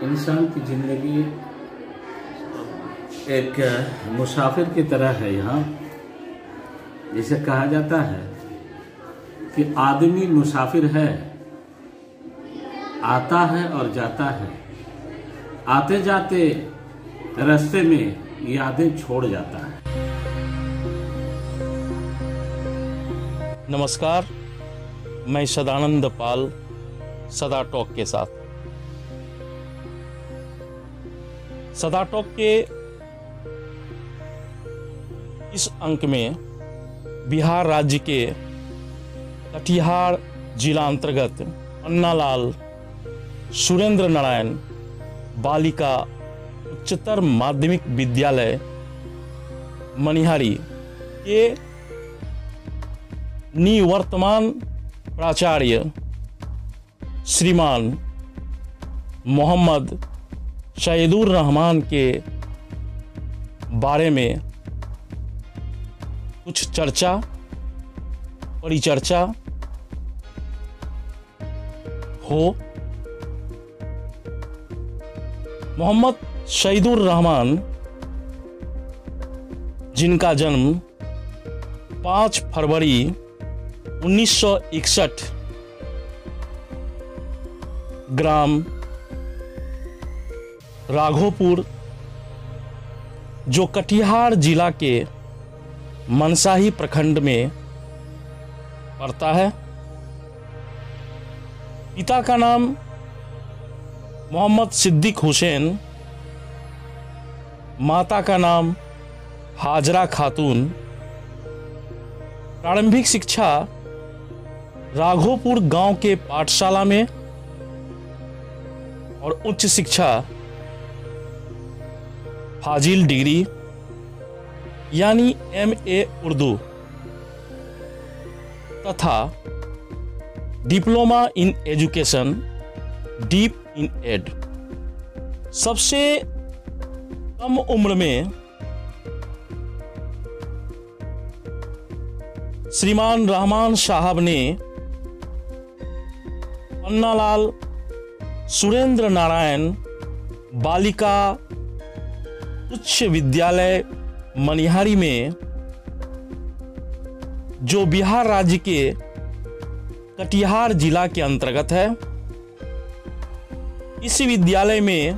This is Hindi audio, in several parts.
इंसान की ज़िंदगी एक मुसाफिर की तरह है। यहाँ जिसे कहा जाता है कि आदमी मुसाफिर है, आता है और जाता है, आते जाते रास्ते में यादें छोड़ जाता है। नमस्कार, मैं सदानंद पाल सदा टॉक के साथ। सदा टॉक के इस अंक में बिहार राज्य के कटिहार जिला अंतर्गत अन्नालाल सुरेंद्र नारायण बालिका उच्चतर माध्यमिक विद्यालय मनिहारी के निवर्तमान प्राचार्य श्रीमान मोहम्मद शहीदुर रहमान के बारे में कुछ चर्चा परिचर्चा हो। मोहम्मद शहीदुर रहमान, जिनका जन्म 5 फरवरी 1961 ग्राम राघोपुर, जो कटिहार जिला के मनसाही प्रखंड में पड़ता है। पिता का नाम मोहम्मद सिद्दीक हुसैन, माता का नाम हाजरा खातून। प्रारंभिक शिक्षा राघोपुर गांव के पाठशाला में और उच्च शिक्षा फाजिल डिग्री यानी MA उर्दू तथा diploma in education dip in ed. सबसे कम उम्र में श्रीमान रहमान साहब ने अन्नालाल सुरेंद्र नारायण बालिका उच्च विद्यालय मनिहारी में, जो बिहार राज्य के कटिहार जिला के अंतर्गत है, इस विद्यालय में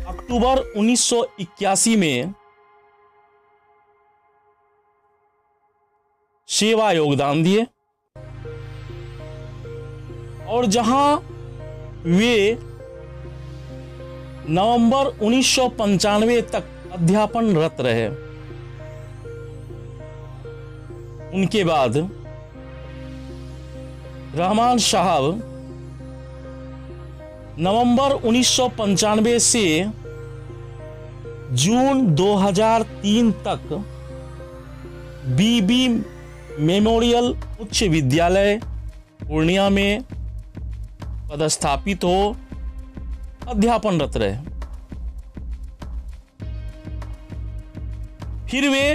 अक्टूबर 1981 में सेवा योगदान दिए और जहां वे नवंबर 1995 तक अध्यापनरत रहे। उनके बाद रहमान साहब नवंबर 1995 से जून 2003 तक बीबी मेमोरियल उच्च विद्यालय पूर्णिया में पदस्थापित हो अध्यापनरत रहे। फिर वे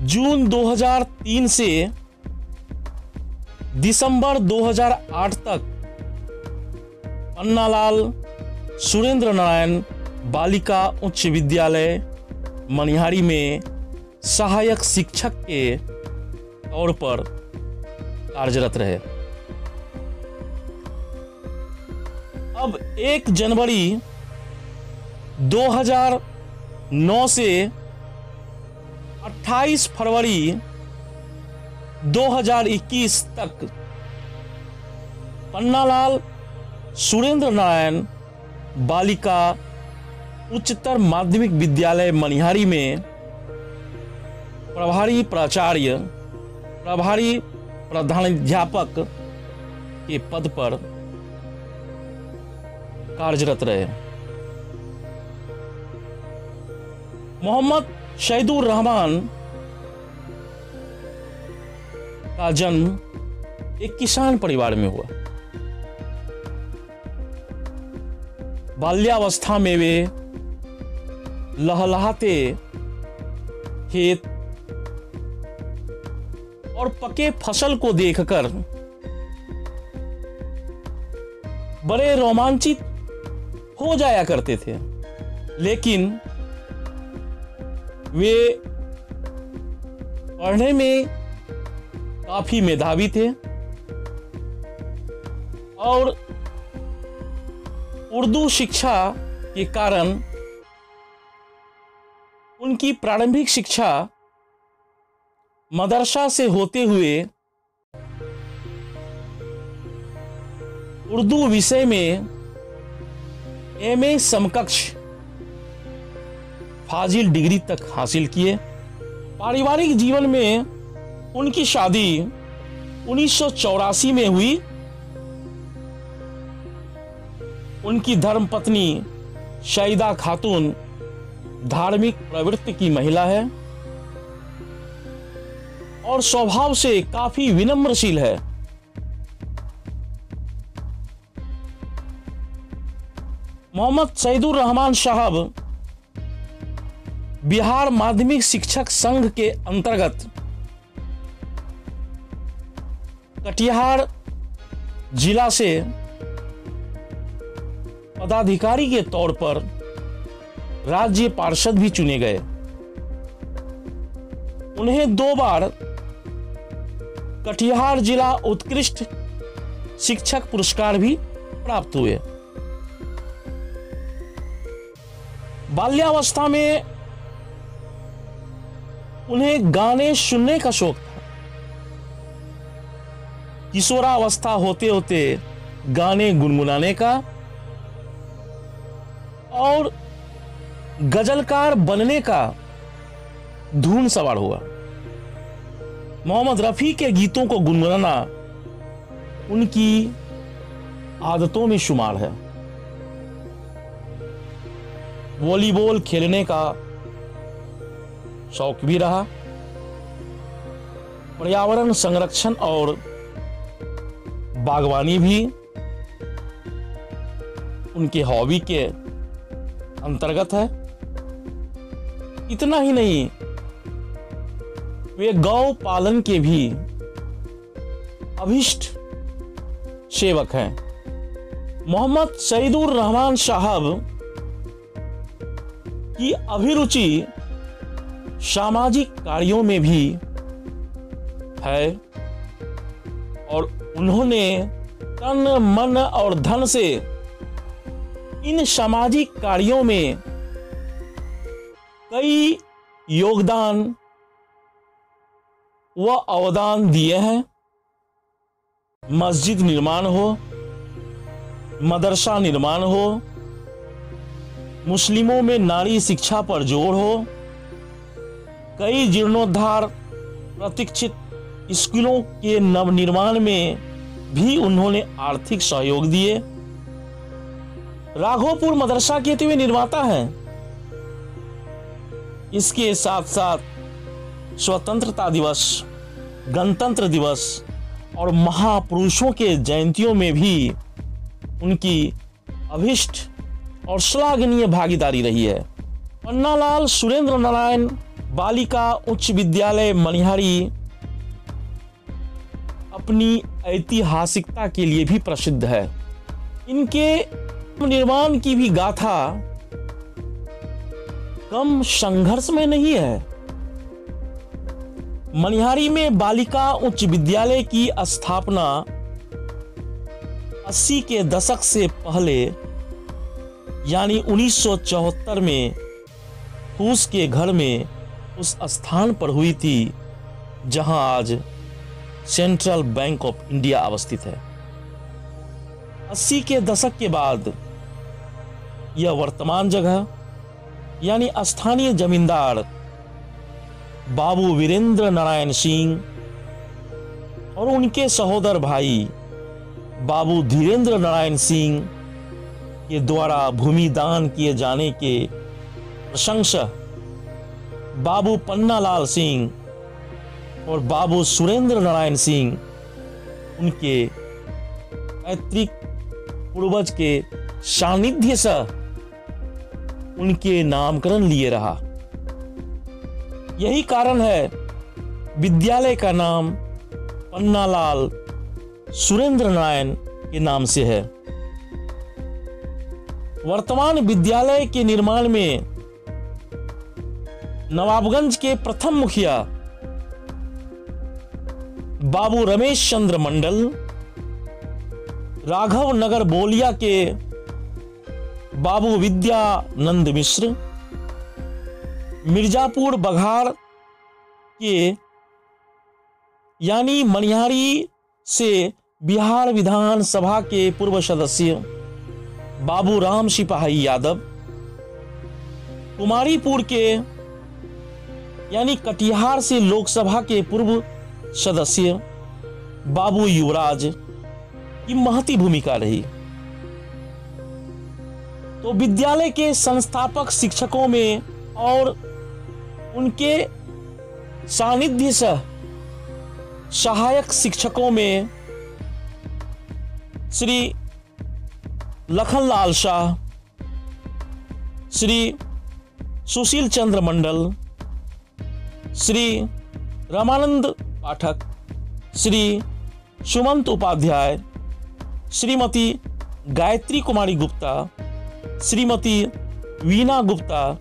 जून 2003 से दिसंबर 2008 तक अन्नालाल सुरेंद्र नारायण बालिका उच्च विद्यालय मनिहारी में सहायक शिक्षक के तौर पर कार्यरत रहे। अब 1 जनवरी 2009 से 28 फरवरी 2021 तक अन्नालाल सुरेंद्र नारायण बालिका उच्चतर माध्यमिक विद्यालय मनिहारी में प्रभारी प्राचार्य, प्रभारी प्रधानाध्यापक के पद पर कार्यरत रहे। मोहम्मद शहीदुर रहमान का जन्म एक किसान परिवार में हुआ। बाल्यावस्था में वे लहलहाते खेत और पके फसल को देखकर बड़े रोमांचित हो जाया करते थे, लेकिन वे पढ़ने में काफी मेधावी थे और उर्दू शिक्षा के कारण उनकी प्रारंभिक शिक्षा मदरसा से होते हुए उर्दू विषय में एमए समकक्ष फाजिल डिग्री तक हासिल किए। पारिवारिक जीवन में उनकी शादी 1984 में हुई। उनकी धर्मपत्नी शहीदा खातून धार्मिक प्रवृत्ति की महिला है और स्वभाव से काफी विनम्रशील है। मोहम्मद सईदुर रहमान साहब बिहार माध्यमिक शिक्षक संघ के अंतर्गत कटिहार जिला से पदाधिकारी के तौर पर राज्य पार्षद भी चुने गए। उन्हें 2 बार कटिहार जिला उत्कृष्ट शिक्षक पुरस्कार भी प्राप्त हुए। बाल्यावस्था में उन्हें गाने सुनने का शौक था। किशोरावस्था होते होते गाने गुनगुनाने का और गजलकार बनने का धुन सवार हुआ। मोहम्मद रफी के गीतों को गुनगुनाना उनकी आदतों में शुमार है। वॉलीबॉल खेलने का शौक भी रहा। पर्यावरण संरक्षण और बागवानी भी उनके हॉबी के अंतर्गत है। इतना ही नहीं, वे गौ पालन के भी अभिष्ट सेवक हैं। मोहम्मद सईदुर रहमान साहब की अभिरुचि सामाजिक कार्यों में भी है और उन्होंने तन मन और धन से इन सामाजिक कार्यों में कई योगदान व अवदान दिए हैं। मस्जिद निर्माण हो, मदरसा निर्माण हो, मुस्लिमों में नारी शिक्षा पर जोर हो, कई जीर्णोद्धार प्रतीक्षित स्कूलों के नवनिर्माण में भी उन्होंने आर्थिक सहयोग दिए। राघोपुर मदरसा के तो वे निर्माता हैं। इसके साथ साथ स्वतंत्रता दिवस, गणतंत्र दिवस और महापुरुषों के जयंतियों में भी उनकी अभिष्ट और श्लाघनीय भागीदारी रही है। पन्नालाल सुरेंद्र नारायण बालिका उच्च विद्यालय मनिहारी अपनी ऐतिहासिकता के लिए भी प्रसिद्ध है। इनके निर्माण की भी गाथा कम संघर्ष में नहीं है। मनिहारी में बालिका उच्च विद्यालय की स्थापना 80 के दशक से पहले यानी 1974 में फूस के घर में उस स्थान पर हुई थी जहां आज सेंट्रल बैंक ऑफ इंडिया अवस्थित है। 80 के दशक के बाद यह वर्तमान जगह यानी स्थानीय जमींदार बाबू वीरेंद्र नारायण सिंह और उनके सहोदर भाई बाबू धीरेंद्र नारायण सिंह के द्वारा भूमि दान किए जाने के प्रशंसक बाबू पन्नालाल सिंह और बाबू सुरेंद्र नारायण सिंह उनके पैतृक पूर्वज के सानिध्य से उनके नामकरण लिए रहा। यही कारण है विद्यालय का नाम पन्नालाल सुरेंद्र नारायण के नाम से है। वर्तमान विद्यालय के निर्माण में नवाबगंज के प्रथम मुखिया बाबू रमेश चंद्र मंडल, राघव नगर बोलिया के बाबू विद्यानंद मिश्र, मिर्जापुर बघाड़ के यानी मनिहारी से बिहार विधानसभा के पूर्व सदस्य बाबू राम सिपाही यादव, कुमारीपुर के यानी कटिहार से लोकसभा के पूर्व सदस्य बाबू युवराज की महती भूमिका रही। तो विद्यालय के संस्थापक शिक्षकों में और उनके सानिध्य सह सहायक शिक्षकों में श्री लखनलाल शाह, श्री सुशील चंद्र मंडल, श्री रामानंद पाठक, श्री सुमंत उपाध्याय, श्रीमती गायत्री कुमारी गुप्ता, श्रीमती वीना गुप्ता,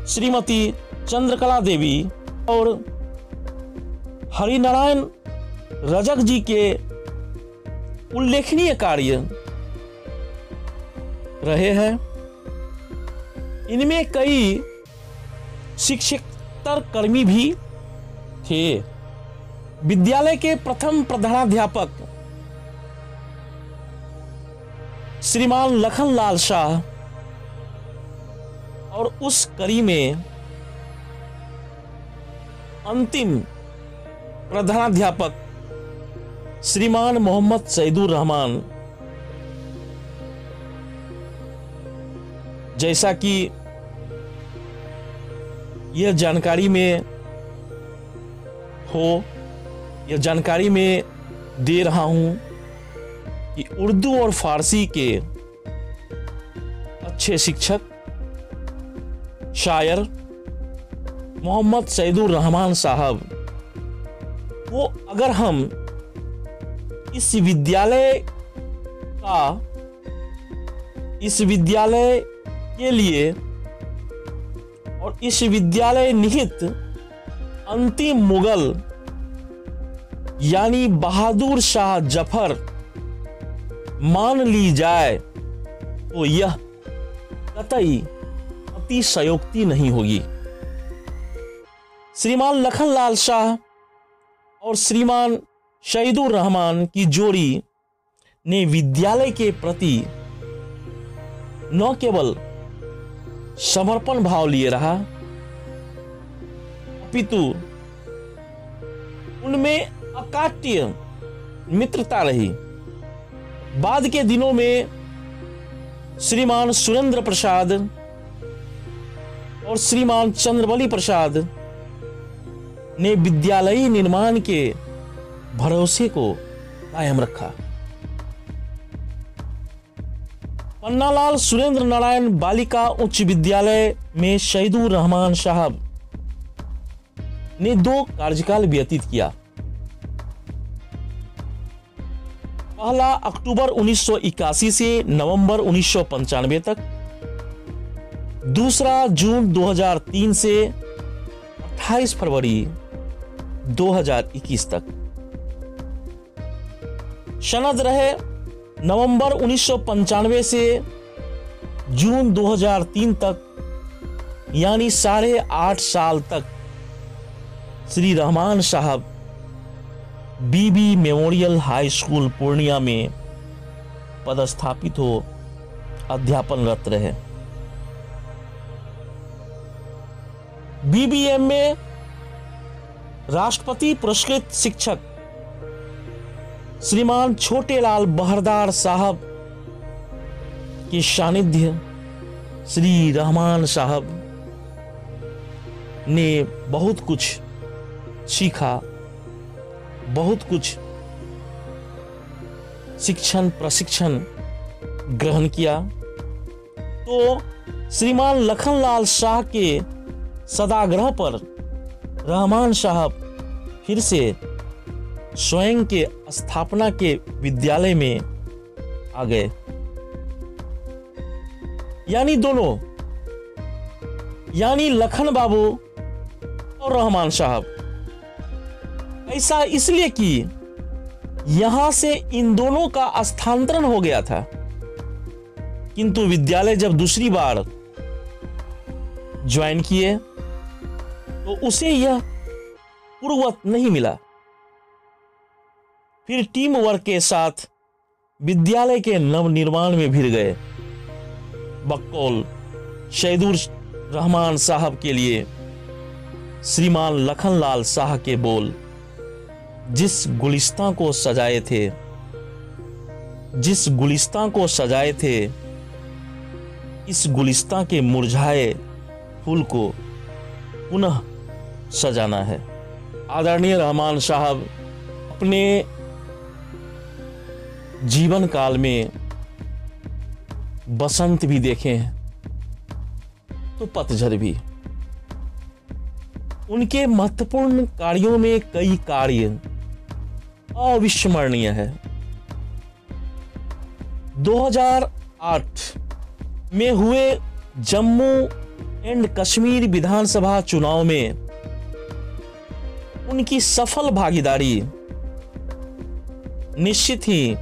श्रीमती चंद्रकला देवी और हरिनारायण रजक जी के उल्लेखनीय कार्य रहे हैं। इनमें कई शिक्षकेतर कर्मी भी थे। विद्यालय के प्रथम प्रधानाध्यापक श्रीमान लखनलाल शाह और उस कड़ी में अंतिम प्रधानाध्यापक श्रीमान मोहम्मद सईदुर रहमान, जैसा कि यह जानकारी में दे रहा हूं कि उर्दू और फारसी के अच्छे शिक्षक शायर मोहम्मद सईदुर रहमान साहब, वो अगर हम इस विद्यालय के लिए और इस विद्यालय निहित अंतिम मुगल यानी बहादुर शाह जफर मान ली जाए तो यह कतई अतिशयोक्ति नहीं होगी। श्रीमान लखनलाल शाह और श्रीमान सईदुर रहमान की जोड़ी ने विद्यालय के प्रति न केवल समर्पण भाव लिए रहा, अपितु उनमें अकाट्य मित्रता रही। बाद के दिनों में श्रीमान सुरेंद्र प्रसाद और श्रीमान चंद्रबली प्रसाद ने विद्यालयी निर्माण के भरोसे को कायम रखा। पन्नालाल सुरेंद्र नारायण बालिका उच्च विद्यालय में सईदुर रहमान साहब ने 2 कार्यकाल व्यतीत किया। पहला अक्टूबर 1981 से नवंबर 1995 तक, दूसरा जून 2003 से 28 फरवरी 2021 तक। सनद रहे नवंबर 1995 से जून 2003 तक, यानी 8.5 साल तक श्री रहमान साहब बीबी मेमोरियल हाई स्कूल पूर्णिया में पदस्थापित हो अध्यापनरत रहे। बीबीएम में राष्ट्रपति पुरस्कृत शिक्षक श्रीमान छोटेलाल बहरदार साहब के सानिध्य श्री रहमान साहब ने बहुत कुछ सीखा, बहुत कुछ शिक्षण प्रशिक्षण ग्रहण किया। तो श्रीमान लखनलाल शाह के सदाग्रह पर रहमान साहब फिर से स्वयं के स्थापना के विद्यालय में आ गए। यानी दोनों, यानी लखन बाबू और रहमान साहब। ऐसा इसलिए कि यहां से इन दोनों का स्थानांतरण हो गया था, किंतु विद्यालय जब दूसरी बार ज्वाइन किए तो उसे यह पूर्ववत नहीं मिला। फिर टीम वर्क के साथ विद्यालय के नवनिर्माण में भिड़ गए। बकौल सैदुर रहमान साहब के लिए श्रीमान लखनलाल शाह के बोल, जिस गुलिस्तां को सजाए थे, इस गुलिस्तां के मुरझाए फूल को पुनः सजाना है। आदरणीय रहमान साहब अपने जीवन काल में बसंत भी देखे हैं तो पतझड़ भी। उनके महत्वपूर्ण कार्यों में कई कार्य अविस्मरणीय है। 2008 में हुए जम्मू एंड कश्मीर विधानसभा चुनाव में उनकी सफल भागीदारी निश्चित ही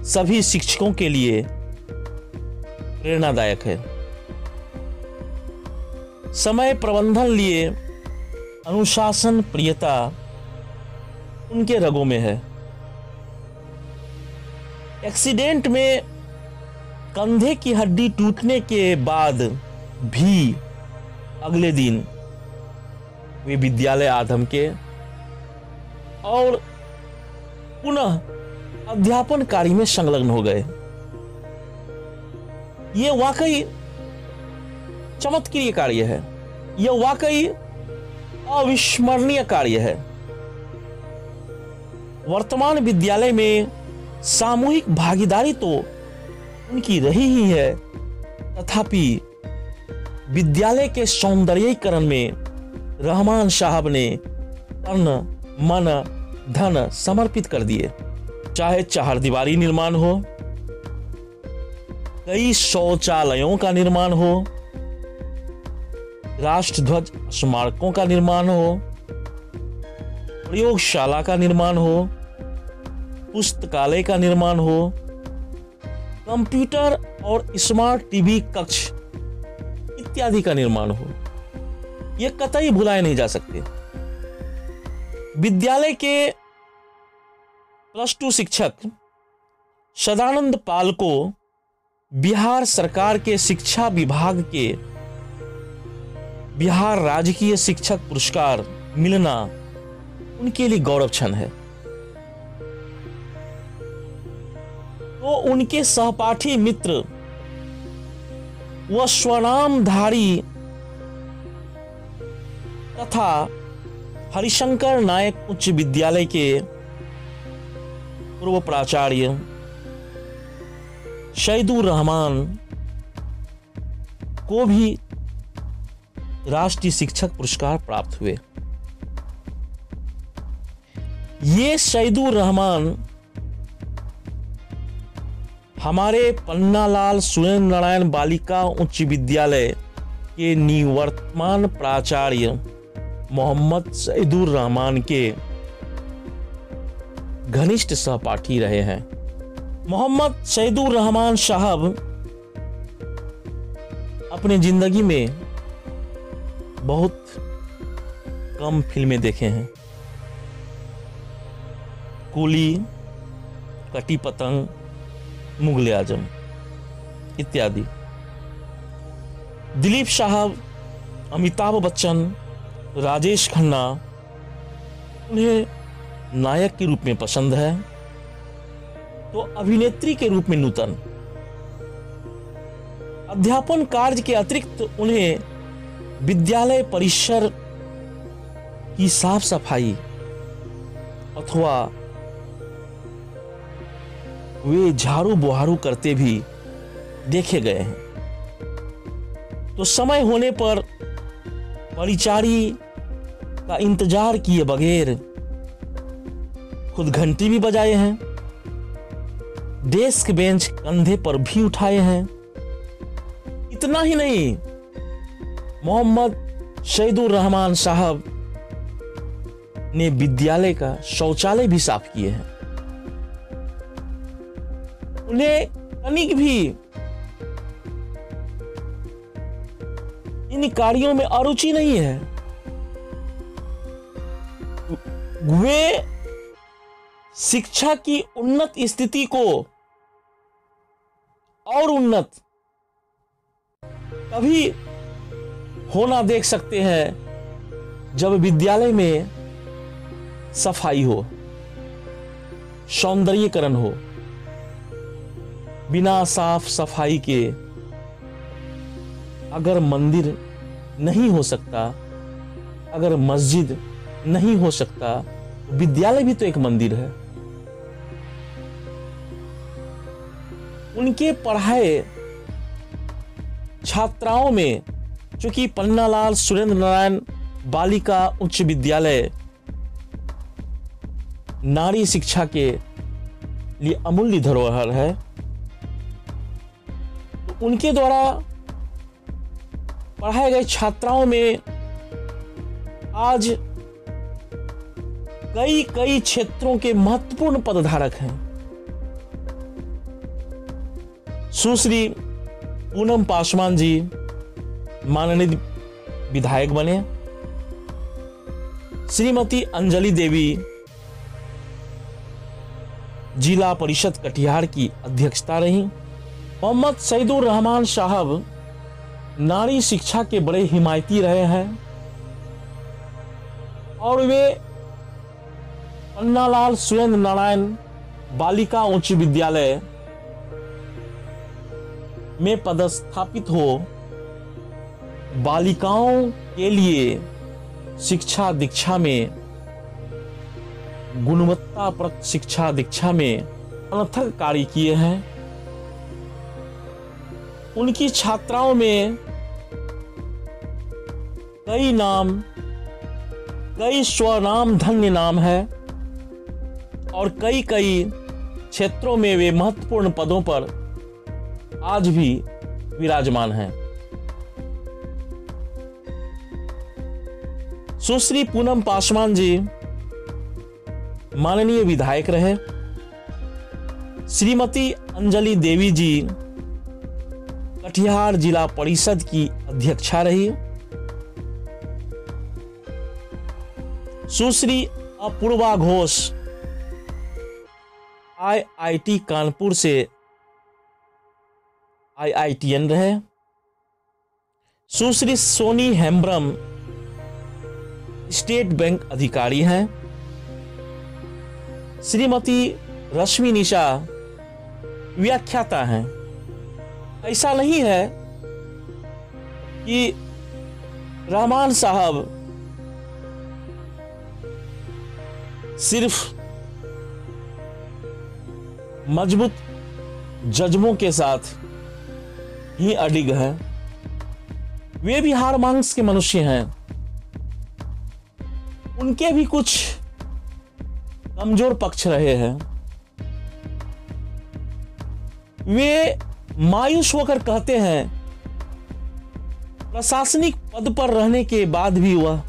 सभी शिक्षकों के लिए प्रेरणादायक है। समय प्रबंधन लिए अनुशासन प्रियता उनके रगों में है। एक्सीडेंट में कंधे की हड्डी टूटने के बाद भी अगले दिन वे विद्यालय आधम के और पुनः अध्यापन कार्य में संलग्न हो गए। यह वाकई चमत्कारीय कार्य है, यह वाकई अविस्मरणीय कार्य है। वर्तमान विद्यालय में सामूहिक भागीदारी तो उनकी रही ही है, तथापि विद्यालय के सौंदर्यीकरण में रहमान साहब ने तन मन धन समर्पित कर दिए। चाहे चारदीवारी निर्माण हो, कई शौचालयों का निर्माण हो, राष्ट्रध्वज स्मारकों का निर्माण हो, प्रयोगशाला का निर्माण हो, पुस्तकालय का निर्माण हो, कंप्यूटर और स्मार्ट टीवी कक्ष इत्यादि का निर्माण हो, यह कतई भुलाए नहीं जा सकते। विद्यालय के +2 शिक्षक सदानंद पाल को बिहार सरकार के शिक्षा विभाग के बिहार राजकीय शिक्षक पुरस्कार मिलना उनके लिए गौरव क्षण है। तो उनके सहपाठी मित्र व स्वनामधारी तथा हरिशंकर नायक उच्च विद्यालय के पूर्व प्राचार्य सैदुर रहमान को भी राष्ट्रीय शिक्षक पुरस्कार प्राप्त हुए। ये सैदुर रहमान हमारे पन्नालाल सुरेंद्र नारायण बालिका उच्च विद्यालय के निवर्तमान प्राचार्य मोहम्मद सैदुर रहमान के घनिष्ठ सहपाठी रहे हैं। मोहम्मद सैदुर रहमान साहब अपने जिंदगी में बहुत कम फिल्में देखे हैं। कूली, कटी पतंग, मुगले आजम इत्यादि। दिलीप साहब, अमिताभ बच्चन, राजेश खन्ना उन्हें नायक के रूप में पसंद है, तो अभिनेत्री के रूप में नूतन। अध्यापन कार्य के अतिरिक्त उन्हें विद्यालय परिसर की साफ सफाई अथवा वे झाड़ू बुहारू करते भी देखे गए हैं। तो समय होने पर परिचारी का इंतजार किए बगैर खुद घंटी भी बजाए हैं, डेस्क बेंच कंधे पर भी उठाए हैं इतना ही नहीं, मोहम्मद शहीदुर रहमान साहब ने विद्यालय का शौचालय भी साफ किए हैं। उन्हें तनिक भी इन कार्यों में अरुचि नहीं है। वे शिक्षा की उन्नत स्थिति को और उन्नत तभी होना देख सकते हैं जब विद्यालय में सफाई हो, सौंदर्यीकरण हो। बिना साफ सफाई के अगर मंदिर नहीं हो सकता, अगर मस्जिद नहीं हो सकता, तो विद्यालय भी तो एक मंदिर है। उनके पढ़ाए छात्राओं में, चूंकि पन्नालाल सुरेंद्र नारायण बालिका उच्च विद्यालय नारी शिक्षा के लिए अमूल्य धरोहर है, तो उनके द्वारा पढ़ाए गए छात्राओं में आज कई कई क्षेत्रों के महत्वपूर्ण पदधारक हैं। सुश्री पूनम पासवान जी माननीय विधायक बने, श्रीमती अंजलि देवी जिला परिषद कटिहार की अध्यक्षता रही। मोहम्मद शहीदुर रहमान साहब नारी शिक्षा के बड़े हिमायती रहे हैं और वे पन्नालाल सुरेंद्र नारायण बालिका उच्च विद्यालय में पदस्थापित हो बालिकाओं के लिए शिक्षा दीक्षा में, गुणवत्ताप्रद शिक्षा दीक्षा में अनथक कार्य किए हैं। उनकी छात्राओं में कई नाम, कई स्वनाम धन्य नाम है और कई कई क्षेत्रों में वे महत्वपूर्ण पदों पर आज भी विराजमान हैं। सुश्री पूनम पासवान जी माननीय विधायक रहे। श्रीमती अंजलि देवी जी कटिहार जिला परिषद की अध्यक्षा रही। सुश्री अपूर्वा घोष IIT कानपुर से IITN रहे। सुश्री सोनी हेम्ब्रम स्टेट बैंक अधिकारी हैं। श्रीमती रश्मि निशा व्याख्याता हैं। ऐसा नहीं है कि रहमान साहब सिर्फ मजबूत जज्बों के साथ ही अडिग हैं, वे भी हार मांस के मनुष्य हैं। उनके भी कुछ कमजोर पक्ष रहे हैं। वे मायूस होकर कहते हैं, प्रशासनिक पद पर रहने के बाद भी वह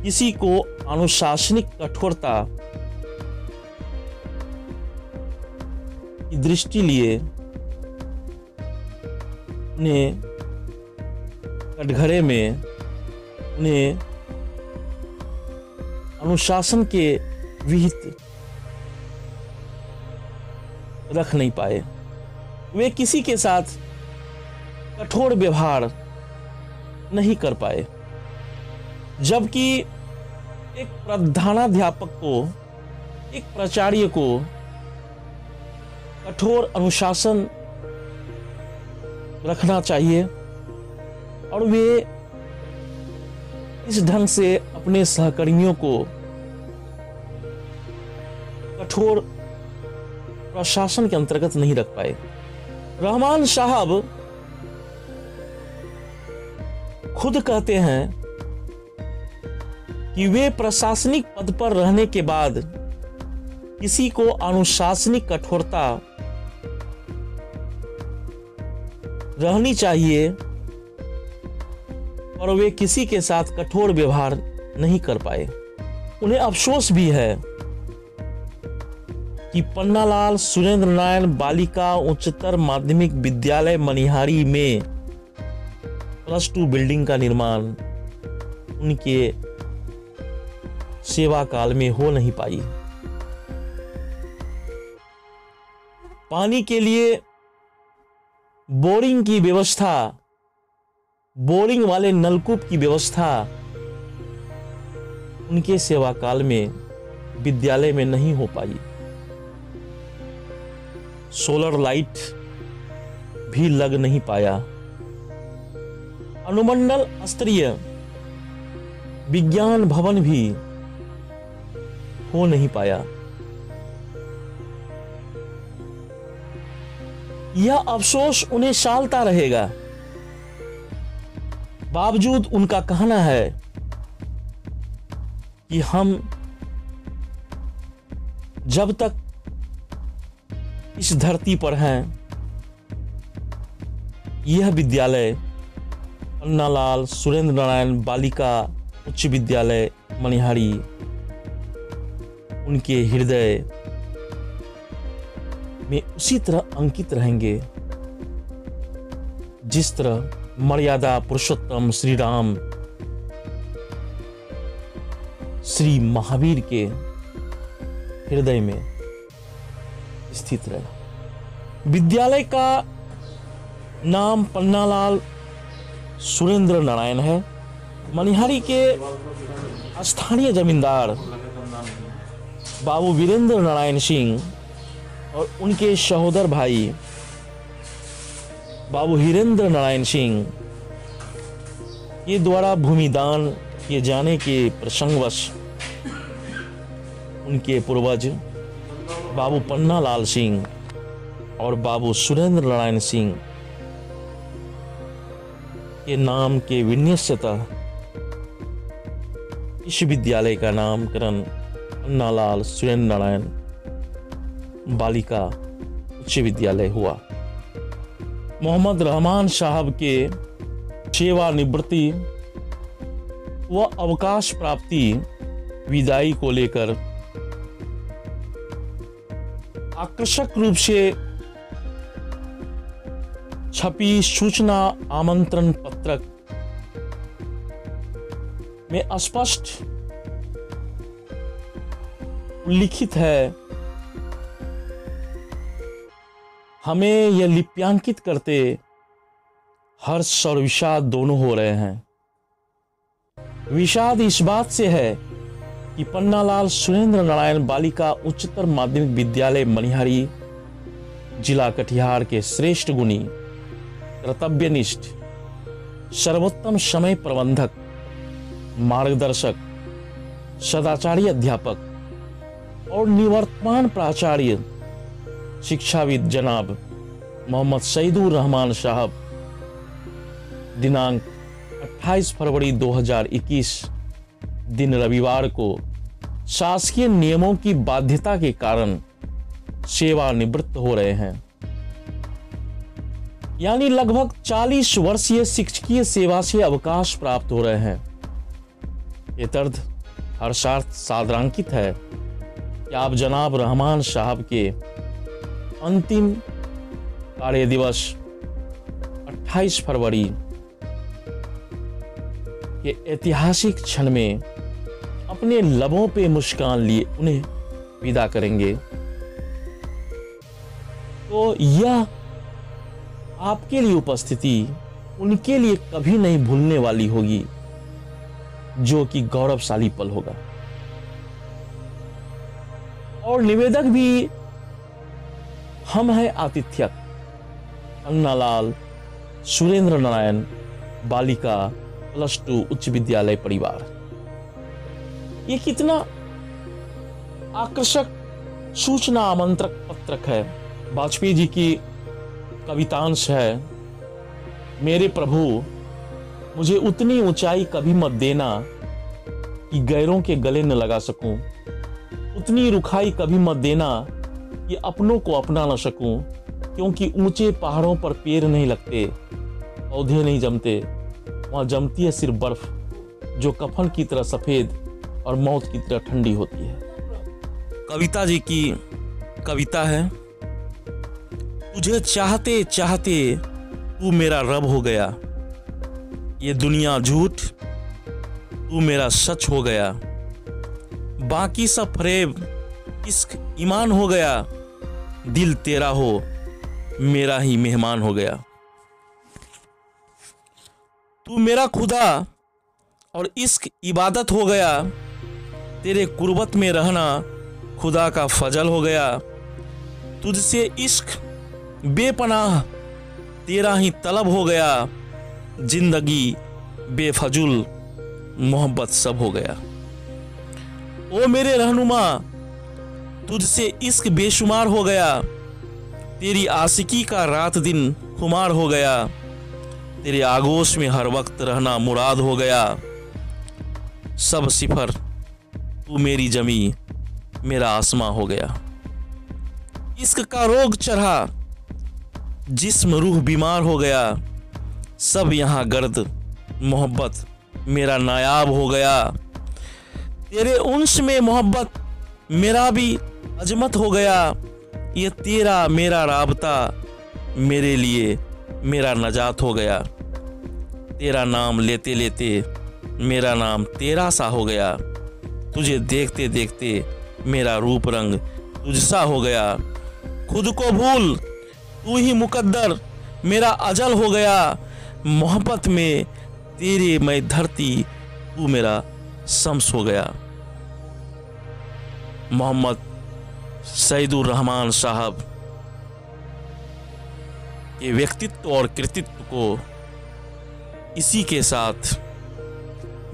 किसी को अनुशासनिक कठोरता की दृष्टि लिए उन्हें कटघरे में उन्हें अनुशासन के विहित रख नहीं पाए। वे किसी के साथ कठोर व्यवहार नहीं कर पाए, जबकि एक प्रधानाध्यापक को, एक प्राचार्य को कठोर अनुशासन रखना चाहिए और वे इस ढंग से अपने सहकर्मियों को कठोर प्रशासन के अंतर्गत नहीं रख पाए। रहमान साहब खुद कहते हैं कि वे प्रशासनिक पद पर रहने के बाद किसी को अनुशासनिक कठोरता रहनी चाहिए, और वे किसी के साथ कठोर व्यवहार नहीं कर पाए। उन्हें अफसोस भी है कि पन्नालाल सुरेंद्र नारायण बालिका उच्चतर माध्यमिक विद्यालय मनिहारी में +2 बिल्डिंग का निर्माण उनके सेवा काल में हो नहीं पाई। पानी के लिए बोरिंग की व्यवस्था, बोरिंग वाले नलकूप की व्यवस्था उनके सेवा काल में विद्यालय में नहीं हो पाई। सोलर लाइट भी लग नहीं पाया। अनुमंडल स्तरीय विज्ञान भवन भी हो नहीं पाया। यह अफसोस उन्हें सालता रहेगा। बावजूद उनका कहना है कि हम जब तक इस धरती पर हैं, यह विद्यालय पन्नालाल सुरेंद्र नारायण बालिका उच्च विद्यालय मनिहारी उनके हृदय में उसी तरह अंकित रहेंगे जिस तरह मर्यादा पुरुषोत्तम श्री राम श्री महावीर के हृदय में स्थित रहे। विद्यालय का नाम पन्नालाल सुरेंद्र नारायण है। मनिहारी के स्थानीय जमींदार बाबू वीरेंद्र नारायण सिंह और उनके सहोदर भाई बाबू हिरेंद्र नारायण सिंह के द्वारा भूमिदान किए जाने के प्रसंगवश उनके पूर्वज बाबू पन्नालाल सिंह और बाबू सुरेंद्र नारायण सिंह के नाम के विन्यासतः इस विद्यालय का नामकरण पन्नालाल सुरेंद्र नारायण बालिका उच्च विद्यालय हुआ। मोहम्मद रहमान साहब के सेवानिवृत्ति व अवकाश प्राप्ति विदाई को लेकर आकर्षक रूप से छपी सूचना आमंत्रण पत्रक में स्पष्ट उल्लिखित है। हमें यह लिप्यांकित करते हर्ष और विषाद दोनों हो रहे हैं। विषाद इस बात से है कि पन्नालाल सुरेंद्र नारायण बालिका उच्चतर माध्यमिक विद्यालय मनिहारी जिला कटिहार के श्रेष्ठ गुणी, कर्तव्यनिष्ठ, सर्वोत्तम समय प्रबंधक, मार्गदर्शक, सदाचारी अध्यापक और निवर्तमान प्राचार्य शिक्षाविद जनाब मोहम्मद सईदुर रहमान साहब दिनांक 28 फरवरी 2021 दिन रविवार को शासकीय नियमों की बाध्यता के कारण सेवानिवृत्त हो रहे हैं। यानी लगभग 40 वर्षीय शिक्षकीय सेवा से अवकाश प्राप्त हो रहे हैं। ये तर्थ हर्षार्थ सादरांकित है कि आप जनाब रहमान साहब के अंतिम कार्य दिवस 28 फरवरी के ऐतिहासिक क्षण में अपने लबों पे मुस्कान लिए उन्हें विदा करेंगे। तो यह आपके लिए उपस्थिति उनके लिए कभी नहीं भूलने वाली होगी, जो कि गौरवशाली पल होगा। और निवेदक भी हम हैं आतिथ्यक पन्नालाल सुरेंद्र नारायण बालिका +2 उच्च विद्यालय परिवार। ये कितना आकर्षक सूचना आमंत्रक पत्रक है। वाजपेयी जी की कवितांश है, मेरे प्रभु मुझे उतनी ऊंचाई कभी मत देना कि गैरों के गले न लगा सकूं, उतनी रुखाई कभी मत देना कि अपनों को अपना न सकूं, क्योंकि ऊंचे पहाड़ों पर पेड़ नहीं लगते, पौधे नहीं जमते, वहां जमती है सिर्फ बर्फ, जो कफन की तरह सफेद और मौत की तरह ठंडी होती है। कविता जी की कविता है, तुझे चाहते चाहते तू मेरा रब हो गया, ये दुनिया झूठ तू मेरा सच हो गया, बाकी सब फरेब इश्क ईमान हो गया, दिल तेरा हो मेरा ही मेहमान हो गया। तू मेरा खुदा और इश्क इबादत हो गया, तेरे कुर्बत में रहना खुदा का फजल हो गया, तुझसे इश्क बेपनाह तेरा ही तलब हो गया, जिंदगी बेफजुल मोहब्बत सब हो गया। ओ मेरे रहनुमा तुझसे इश्क बेशुमार हो गया, तेरी आशिकी का रात दिन खुमार हो गया, तेरे आगोश में हर वक्त रहना मुराद हो गया, सब सिफर तू मेरी जमी मेरा आसमां हो गया। इश्क का रोग चढ़ा जिस्म रूह बीमार हो गया, सब यहाँ गर्द मोहब्बत मेरा नायाब हो गया, तेरे उन्स में मोहब्बत मेरा भी अजमत हो गया, ये तेरा मेरा राबता मेरे लिए मेरा नजात हो गया, तेरा नाम लेते लेते मेरा नाम तेरा सा हो गया, तुझे देखते देखते मेरा रूप रंग तुझसा हो गया, खुद को भूल तू ही मुकद्दर मेरा अजल हो गया, मोहब्बत में तेरे मैं धरती तू मेरा शम्स हो गया। मोहम्मद सईदुर रहमान साहब के व्यक्तित्व और कृतित्व को इसी के साथ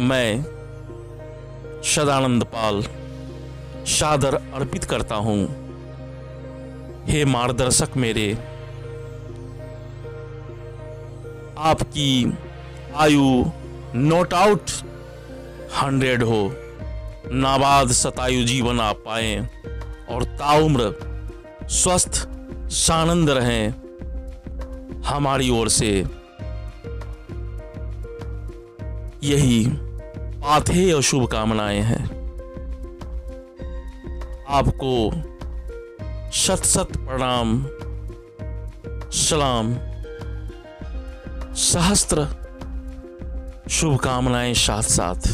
मैं सदानंद पाल सादर अर्पित करता हूं। हे मार्गदर्शक मेरे, आपकी आयु नोट आउट 100 हो, नाबाद शतायु जीवन आप पाएं और ताउम्र स्वस्थ सानंद रहें, हमारी ओर से यही पाथेय और शुभकामनाएं हैं। आपको शत शत प्रणाम, सलाम, सहस्त्र शुभकामनाएं साथ साथ।